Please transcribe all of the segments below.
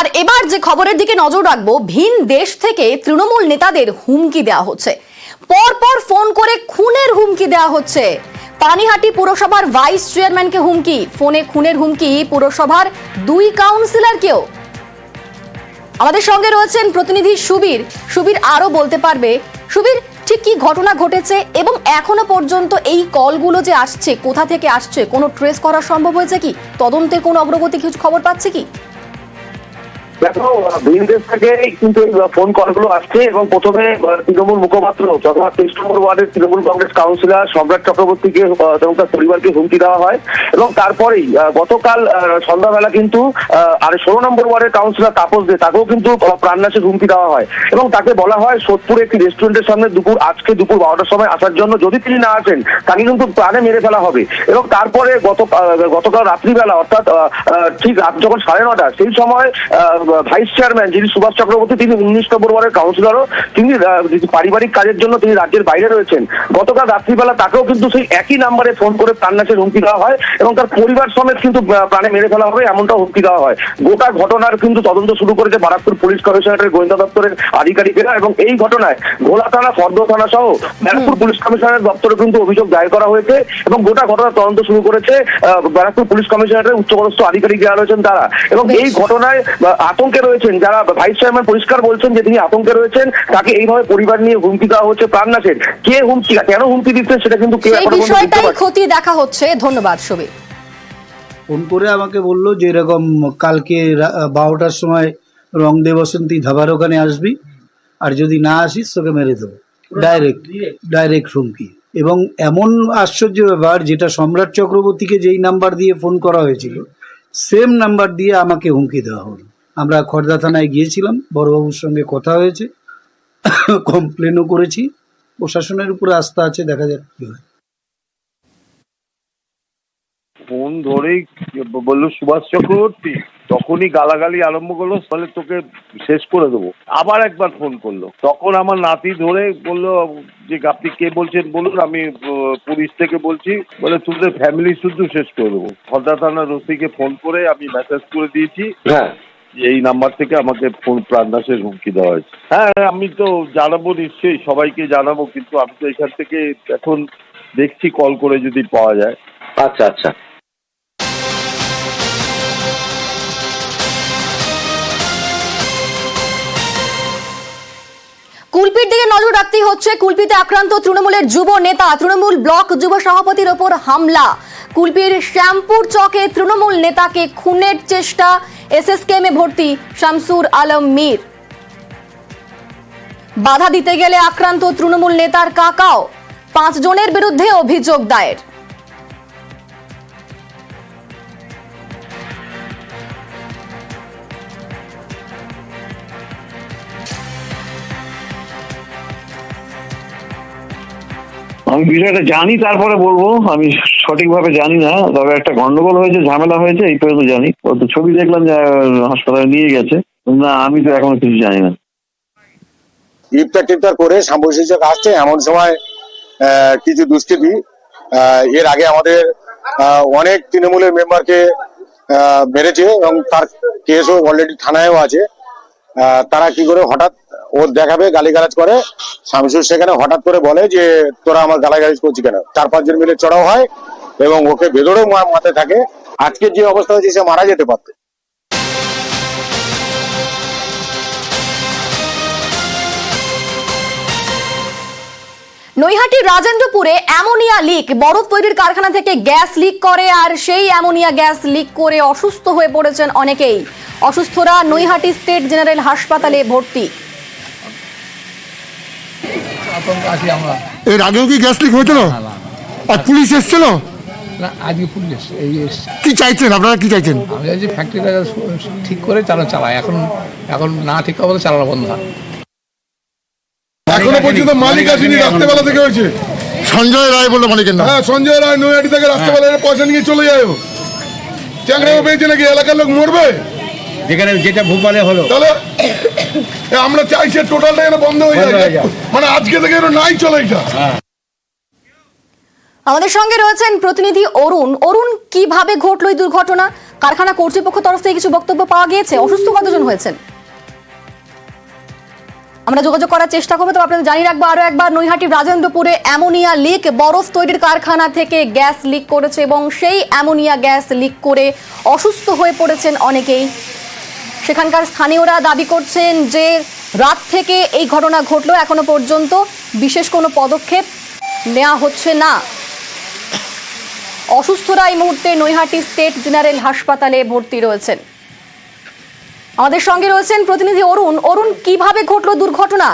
আর এবার যে খবরের দিকে নজর রাখবো, ভিন দেশ থেকে তৃণমূল নেতাদের হুমকি দেওয়া হচ্ছে, পরপর ফোন করে খুনের হুমকি দেওয়া হচ্ছে। পানিহাটি পুরসভার ভাইস চেয়ারম্যানকে হুমকি, ফোনে খুনের হুমকি পুরসভার 2 কাউন্সিলরকেও। আমাদের সঙ্গে রয়েছেন প্রতিনিধি সুবীর। সুবীর আরো বলতে পারবে, সুবীর ঠিক কি ঘটনা ঘটেছে এবং এখনো পর্যন্ত এই কলগুলো যে আসছে কোথা থেকে আসছে, কোনো ট্রেস করা সম্ভব হয়েছে কি? তদন্তের কোনো অগ্রগতি কিছু খবর পাচ্ছে কি? দেখো, ভিন দেশ থেকে কিন্তু ফোন কলগুলো আসছে এবং প্রথমে তৃণমূল মুখপাত্র অথবা 23 নম্বর ওয়ার্ডের তৃণমূল কংগ্রেস কাউন্সিলর সম্রাট চক্রবর্তীকে এবং তার পরিবারকে হুমকি দেওয়া হয় এবং তারপরেই গতকাল সন্ধ্যাবেলা কিন্তু আর 16 নম্বর ওয়ার্ডের কাউন্সিলর তাপস দে, তাকেও কিন্তু প্রাণনাশের হুমকি দেওয়া হয় এবং তাকে বলা হয় সোদপুরে একটি রেস্টুরেন্টের সামনে আজকে দুপুর 12টার সময় আসার জন্য, যদি তিনি না আসেন তাকে কিন্তু প্রাণে মেরে ফেলা হবে। এবং তারপরে গতকাল রাত্রিবেলা অর্থাৎ ঠিক রাত যখন 9:30 সেই সময় ভাইস চেয়ারম্যান যিনি সুভাষ চক্রবর্তী, তিনি 19 নম্বর ওয়ার্ডের কাউন্সিলরও, তিনি পারিবারিক কাজের জন্য তিনি রাজ্যের বাইরে রয়েছেন। গতকাল রাত্রিবেলা তাকেও কিন্তু সেই একই নাম্বারে ফোন করে প্রাণনাশের হুমকি দেওয়া হয় এবং তার পরিবার সমেত কিন্তু প্রাণে মেরে ফেলা হবে এমনটা হুমকি দেওয়া হয়। গোটা ঘটনার কিন্তু তদন্ত শুরু করেছে বারাকপুর পুলিশ কমিশনারের গোয়েন্দা দপ্তরের আধিকারিকেরা এবং এই ঘটনায় ঘোলা থানা, ফর্দ থানা সহ ব্যারাকপুর পুলিশ কমিশনারের দপ্তরে কিন্তু অভিযোগ দায়ের করা হয়েছে এবং গোটা ঘটনার তদন্ত শুরু করেছে ব্যারাকপুর পুলিশ কমিশনারের উচ্চপদস্থ আধিকারিক যারা রয়েছেন তারা। এবং এই ঘটনায় আতঙ্কে রয়েছেন যারা, ভাইস চেয়ারম্যান পরিষ্কার বলছেন যে তিনি আতঙ্কে রয়েছেন, তাকে এইভাবে পরিবার নিয়ে হুমকি দেওয়া হচ্ছে প্রাণনাশের। কে হুমকি, কেন হুমকি দিচ্ছে সেটা কিন্তু বিষয়টাই খতিয়ে দেখা হচ্ছে। ধন্যবাদ সুবীর। ফোন করে আমাকে বললো যে এরকম কালকে 12টার সময় রংদে বসন্তী ধাবার ওখানে আসবি, আর যদি না আসিস তোকে মেরে দেবো। ডাইরেক্ট হুমকি। এবং এমন আশ্চর্য ব্যাপার, যেটা সম্রাট চক্রবর্তীকে যেই নাম্বার দিয়ে ফোন করা হয়েছিল সেম নাম্বার দিয়ে আমাকে হুমকি দেওয়া হলো। আমরা খড়দা থানায় গিয়েছিলাম, বড়বাবুর সঙ্গে কথা হয়েছে, কমপ্লেনও করেছি। প্রশাসনের উপরে আস্থা আছে, দেখা যাক কি হয়। ফোন ধরেই বললো সুভাষ চক্রবর্তী, তখনই গালাগালি আরম্ভ করলো, তাহলে তোকে শেষ করে দেবো। আবার একবার ফোন করলো, তখন আমার নাতি ধরে বললো যে আপনি কে বলছেন বলুন, আমি পুলিশ থেকে বলছি, বলে তোদের ফ্যামিলি শুদ্ধ শেষ করে দেবো। খর্দা থানার ওসিকে ফোন করে আমি মেসেজ করে দিয়েছি, হ্যাঁ, এই নাম্বার থেকে আমাকে ফোন প্রাণনাশের হুমকি দেওয়া হয়েছে। হ্যাঁ, আমি তো জানাবো, নিশ্চয়ই সবাইকে জানাবো, কিন্তু আমি তো এখান থেকে এখন দেখছি কল করে যদি পাওয়া যায়। আচ্ছা আচ্ছা। কুলপির দিকে নজর রাখতেই হচ্ছে। কুলপিতে আক্রান্ত তৃণমূলের যুব নেতা, তৃণমূল ব্লক যুব সভাপতির ওপর হামলা। কুলপির শ্যামপুর চকে তৃণমূল নেতাকে খুনের চেষ্টা, এসএসকেএমে ভর্তি শামসুর আলম মীর। বাধা দিতে গেলে আক্রান্ত তৃণমূল নেতার কাকাও। 5 জনের বিরুদ্ধে অভিযোগ দায়ের। আমি বিষয়টা জানি, তারপরে বলবো। আমি সঠিকভাবে জানি না, তবে একটা গন্ডগোল হয়েছে, ঝামেলা হয়েছে, এই পর্যন্ত জানি। ও তো ছবি দেখলাম যে হাসপাতালে নিয়ে গেছে, না আমি তো এখনো কিছু জানি না। ইফতার করে সাম্প্রদায়িক আসছে এমন সময় কিছু দুষ্কৃতী এর আগে আমাদের অনেক তৃণমূলের মেম্বারকে মেরেছে এবং তার কেসও অলরেডি থানায়ও আছে। তারা কি করে হঠাৎ ওর দেখাবে, গালিগালাজ করে। শামসুর সেখানে হঠাৎ করে বলে যে তোরা আমার গালাগালিজ করছি কেন। 4-5 জন মিলে চড়াও হয় এবং ওকে ভেতরেও মাথায় থাকে। আজকে যে অবস্থা হয়েছে সে মারা যেতে পারত। নৈহাটির রাজেন্দ্রপুরে অ্যামোনিয়া লিক। বরফ তৈরির কারখানা থেকে গ্যাস লিক করে, আর সেই অ্যামোনিয়া গ্যাস লিক করে অসুস্থ হয়ে পড়েছেন অনেকেই। অসুস্থরা নৈহাটি স্টেট জেনারেল হাসপাতালে ভর্তি। এর আগেও কি গ্যাস লিক হয়েছিল? আর পুলিশ এসেছিল? না, আজকে পুলিশ কি চাইছেন আপনারা, কি চাইছেন? আমি চাইছি ফ্যাক্টরিটা ঠিক করে চালায়। এখন না ঠিক অবস্থা চালানো বন্ধ। এখনো পর্যন্ত মালিক আসেনি, রাত্রেবেলা থেকে হয়েছে। সঞ্জয় রায় বললো মালিকের নাম। হ্যাঁ, সঞ্জয় রায় নৈহাটি থেকে রাত্রেবেলা পয়সা নিয়ে চলে যায়। চ্যাংড়াও পেয়েছে নাকি? এলাকার লোক মরবে যেখানে যেটা ভূপালে হলো। তাহলে আমরা চাইছি টোটালটা যেন বন্ধ হয়ে যায়, মানে আজকে থেকে নাই চলে এটা। আমাদের সঙ্গে রয়েছেন প্রতিনিধি অরুণ। অরুণ, কিভাবে ঘটলো এই দুর্ঘটনা? কারখানা কর্তৃপক্ষ তরফ থেকে কিছু বক্তব্য পাওয়া গিয়েছে? অসুস্থ কতজন হয়েছেন? আমরা যোগাযোগ করার চেষ্টা করবো। তবে আপনাদের জানিয়ে রাখবো আরো একবার, নৈহাটির রাজেন্দ্রপুরে অ্যামোনিয়া লিক, বরফ তৈরির কারখানা থেকে গ্যাস লিক করেছে এবং সেই অ্যামোনিয়া গ্যাস লিক করে অসুস্থ হয়ে পড়েছেন অনেকেই। সেখানকার স্থানীয়রা দাবি করছেন যে রাত থেকে এই ঘটনা ঘটলো, এখনো পর্যন্ত বিশেষ কোনো পদক্ষেপ নেওয়া হচ্ছে না। অসুস্থরা এই মুহূর্তে নৈহাটি স্টেট জেনারেল হাসপাতালে ভর্তি রয়েছেন। আমাদের সঙ্গে রয়েছেন প্রতিনিধি অরুণ। অরুণ, কিভাবে ঘটলো দুর্ঘটনা?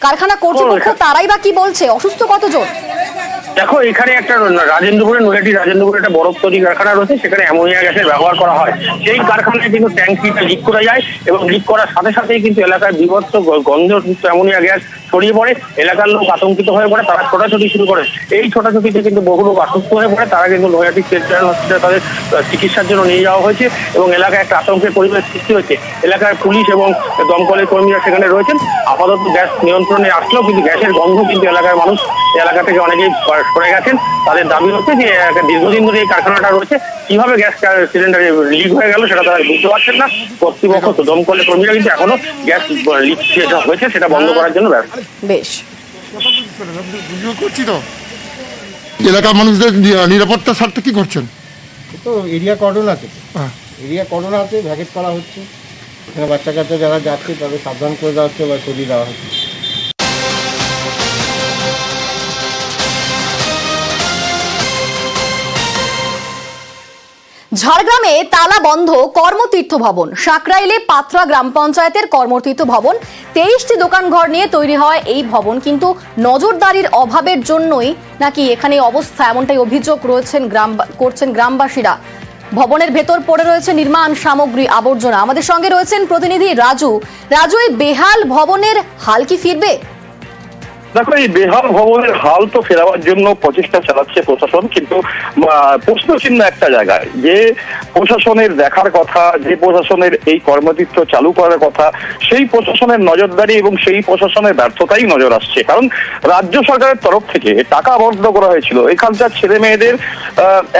কারখানা কর্তৃপক্ষ তারাই বা কি বলছে? অসুস্থ কতজন? দেখো, এখানে একটা নৈহাটি রাজেন্দ্রপুরে একটা বরফ তৈরি কারখানা রয়েছে, সেখানে অ্যামোনিয়া গ্যাসের ব্যবহার করা হয়। সেই কারখানায় কিন্তু ট্যাঙ্কিটা লিক করা যায় এবং লিক করার সাথে সাথেই কিন্তু এলাকায় বিভৎস গন্ধযুক্ত অ্যামোনিয়া গ্যাস ছড়িয়ে পড়ে। এলাকার লোক আতঙ্কিত হয়ে পড়ে, তারা ছোটাছুটি শুরু করে। এই ছোটাছুটিতে কিন্তু বহু লোক অসুস্থ হয়ে পড়ে। তারা কিন্তু নৈহাটি স্টেট জেনারেল হসপিটালে তাদের চিকিৎসার জন্য নিয়ে যাওয়া হয়েছে এবং এলাকায় একটা আতঙ্কের পরিবেশ সৃষ্টি হয়েছে। এলাকার পুলিশ এবং দমকলের কর্মীরা সেখানে রয়েছেন। আপাতত গ্যাস নিয়ন্ত্রণে আসলেও কিন্তু গ্যাসের গন্ধ কিন্তু এলাকার মানুষ এলাকা থেকে অনেকেই সরে গেছেন। তাদের দাবি হচ্ছে যে দীর্ঘদিন ধরে এই কারখানাটা রয়েছে, কিভাবে গ্যাস সিলিন্ডারে লিক হয়ে গেল সেটা তারা বুঝতে পারছেন না। কর্তৃপক্ষ দমকলের কর্মীরা কিন্তু এখনো গ্যাস লিক যেটা হয়েছে সেটা বন্ধ করার জন্য ব্যস্ত। বেশ, করছি তো এলাকার মানুষদের নিরাপত্তার স্বার্থে কি করছেন? তো এরিয়া কর্ডন আছে, এরিয়া কর্ডন আছে, ভ্যাকেট করা হচ্ছে। বাচ্চা কাচ্চা যারা যাচ্ছে তাদের সাবধান করে দেওয়া হচ্ছে বা সরিয়ে দেওয়া হচ্ছে। ঝাড়গ্রামে তালা বন্ধ কর্মতীর্থ ভবন। সাঁকরাইলে পাত্রা গ্রাম পঞ্চায়েতের কর্মতীর্থ ভবন। 23টি দোকানঘর নিয়ে তৈরি হয় এই ভবন, কিন্তু নজরদারির অভাবের জন্যই নাকি এখানে অবস্থা, এমনটাই অভিযোগ করছেন গ্রামবাসীরা। ভবনের ভেতর পড়ে রয়েছে নির্মাণ সামগ্রী, আবর্জনা। আমাদের সঙ্গে রয়েছেন প্রতিনিধি রাজু। এই বেহাল ভবনের হাল কি ফিরবে? দেখো, এই বেহাল ভবনের হাল তো ফেরাবার জন্য প্রচেষ্টা চালাচ্ছে প্রশাসন, কিন্তু প্রশ্ন চিহ্ন একটা জায়গায়, যে প্রশাসনের দেখার কথা, যে প্রশাসনের এই কর্মতীর্থ চালু করার কথা, সেই প্রশাসনের নজরদারি এবং সেই প্রশাসনের ব্যর্থতাই নজর আসছে। কারণ রাজ্য সরকারের তরফ থেকে টাকা বরাদ্দ করা হয়েছিল এখানকার ছেলে মেয়েদের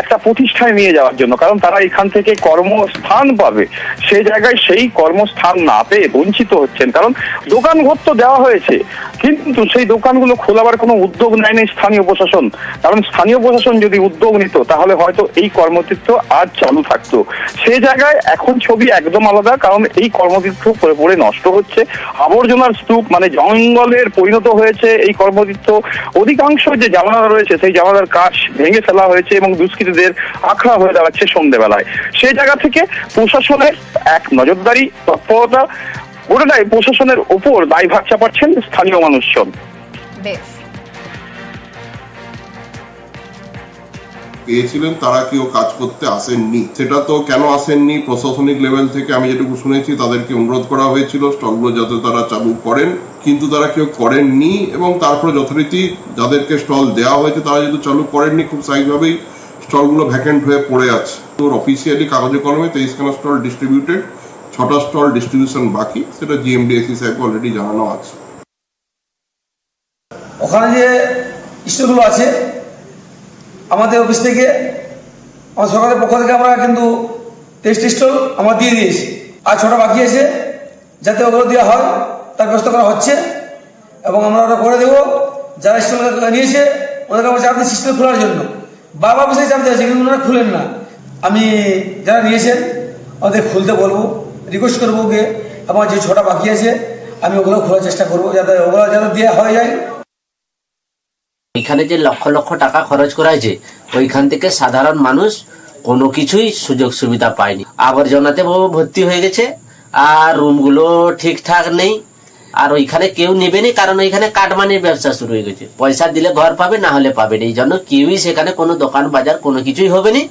একটা প্রতিষ্ঠানে নিয়ে যাওয়ার জন্য, কারণ তারা এখান থেকে কর্মস্থান পাবে। সেই জায়গায় সেই কর্মস্থান না পেয়ে বঞ্চিত হচ্ছেন। কারণ দোকানঘর তো দেওয়া হয়েছে, কিন্তু সেই দোকানগুলো খোলাবার কোনো উদ্যোগ নেয়নি স্থানীয় প্রশাসন। কারণ স্থানীয় প্রশাসন যদি উদ্যোগ নিত তাহলে হয়তো এই কর্মতীর্থ আজ চালু থাকতো। সেই জায়গায় এখন ছবি একদম আলাদা, কারণ এই কর্মতীর্থ পড়ে পড়ে নষ্ট হচ্ছে। আবর্জনার স্তূপ, মানে জঙ্গলের পরিণত হয়েছে এই কর্মতীর্থ। অধিকাংশ যে জানালা রয়েছে সেই জানালার কাচ ভেঙে ফেলা হয়েছে এবং দুষ্কৃতীদের আখড়া হয়ে দাঁড়াচ্ছে সন্ধ্যেবেলায়। সেই জায়গা থেকে প্রশাসনের এক নজরদারি তৎপরতা, গোটাটাই প্রশাসনের ওপর দায়ভার চাপাচ্ছেন স্থানীয় মানুষজন। পেয়েছিলেন তারা কেউ কাজ করতে আসেননি, সেটা তো কেন আসেননি প্রশাসনিক লেভেল থেকে আমি যেটুকু শুনেছি তাদেরকে অনুরোধ করা হয়েছিল স্টলগুলো যাতে তারা চালু করেন, কিন্তু তারা কেউ করেননি। এবং তারপরে যথারীতি যাদেরকে স্টল দেওয়া হয়েছে তারা যেহেতু চালু করেননি, খুব স্বাভাবিকভাবেই স্টলগুলো ভ্যাকেন্ট হয়ে পড়ে আছে। তোর অফিসিয়ালি কাগজে কলমে 23খানা স্টল ডিস্ট্রিবিউটেড, 6টা স্টল ডিস্ট্রিবিউশন বাকি, সেটা জিএমডিএসি সাহেবকে অলরেডি জানানো আছে। ওখানে যে স্টলগুলো আছে আমাদের অফিস থেকে, আমার সরকারের পক্ষ থেকে আমরা কিন্তু 23টি স্টল আমরা দিয়ে দিয়েছি। আর 6টা বাকি আছে, যাতে ওগুলো দেওয়া হয় তার ব্যবস্থা করা হচ্ছে এবং আমরা ওটা করে দেবো। যারা স্টল নিয়েছে ওদেরকে আমরা চাপ দিচ্ছি স্টল খোলার জন্য। বারবার বসে চাপ দিয়েছে, কিন্তু ওনারা খুলেন না। আমি যারা নিয়েছেন ওদের খুলতে বলবো, রিকোয়েস্ট করবো ওকে। আমার যে 6টা বাকি আছে আমি ওগুলো খোলার চেষ্টা করবো, যাতে ওগুলো যাতে দেওয়া হয়ে যায়। এখানে যে লক্ষ লক্ষ টাকা খরচ করা হয়েছে, ওইখান থেকে সাধারণ মানুষ কোনো কিছুই সুযোগ সুবিধা পায়নি। আবর্জনাতে ভর্তি হয়ে গেছে, আর রুমগুলো ঠিকঠাক নেই, আর ওইখানে কেউ নেবেনি, কারণ ওইখানে কাটমানির ব্যবসা শুরু হয়ে গেছে। পয়সা দিলে ঘর পাবে, না হলে পাবে না। এই জন্য কেউই সেখানে কোনো দোকান বাজার কোনো কিছুই হবে না।